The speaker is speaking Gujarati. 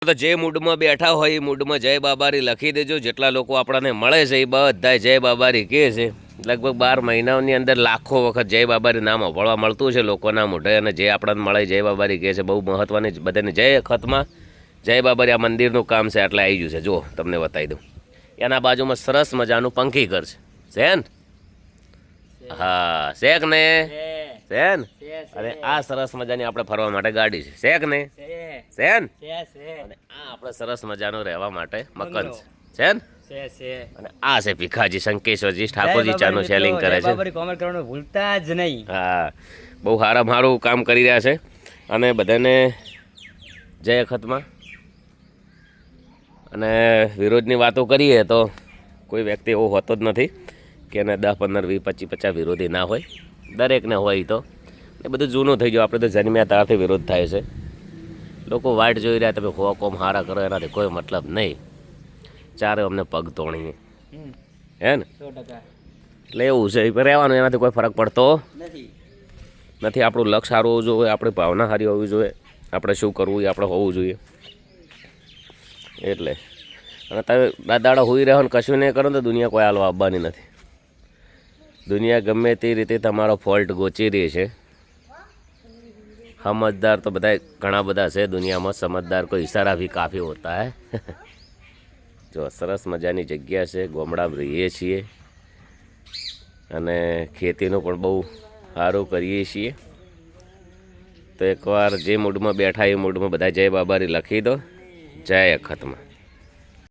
તો જે મૂડમાં બેઠા હોય એ મૂડમાં જય બાબારી લખી દેજો. જેટલા લોકો આપણને મળે છે એ બધા જય બાબારી કહે છે. લગભગ 12 મહિનાઓની અંદર લાખો વખત જય બાબારી નામ અભળવા મળતું છે લોકોના મોઢે. અને જે આપણને મળે જય બાબારી કહે છે. બહુ મહત્ત્વની બધાને જય ખતમાં જય બાબારી. આ મંદિરનું કામ છે એટલે આવી ગયું છે. જો તમને બતાવી દઉં. એના બાજુમાં સરસ મજાનું પંખી ઘર છે ને? હા શેક ને શેન. અને આ સરસ મજાની આપણે ફરવા માટે ગાડી છે શેક ને શેન. અને આ આપણે સરસ મજાનું રહેવા માટે મકાન છે ને. અને આ છે ભીખાજી શંકેશ્વરજી ઠાકોરજી ચાનું સેલિંગ કરે છે. ભૂલતા જ નહીં. હા બહુ સારું કામ કરી રહ્યા છે. અને બધાને જય ખતમાં. અને વિરોધની વાતો કરીએ તો કોઈ વ્યક્તિ એવો હોતો જ નથી કે એને 10, 15, 20, 25, 50 વિરોધી ના હોય. દરેકને હોય તો એ બધું જૂનું થઈ ગયું. આપણે તો જન્મ્યા ત્યારથી વિરોધ થાય છે. લોકો વાટ જોઈ રહ્યા તમે હો કોમ હારા કરો એનાથી કોઈ મતલબ નહીં. ચારે અમને પગ તોણીએ હે ને. એટલે એવું છે એ રહેવાનું. એનાથી કોઈ ફરક પડતો નથી. આપણું લક્ષ્ય સારું હોવું જોઈએ. આપણી ભાવના સારી હોવી જોઈએ. આપણે શું કરવું એ આપણે હોવું જોઈએ. એટલે અને તમે દાડા હોઈ રહ્યો ને કશું નહીં કરો તો દુનિયા કોઈ હાલવા આવવાની નથી. દુનિયા ગમે તે રીતે તમારો ફોલ્ટ ગોચી રહી છે. સમજદાર તો બધા ઘણા બધા છે દુનિયામાં. સમજદાર કોઈ ઇશારા ભી કાફી હોતા હે. જો સરસ મજાની જગ્યા છે. ગામડામાં રહીએ છીએ અને ખેતીનું પણ બહુ સારું કરીએ છીએ. તો એકવાર જે મૂડમાં બેઠા એ મૂડમાં બધા જય બાબારી લખી દો. જય અખતમાં.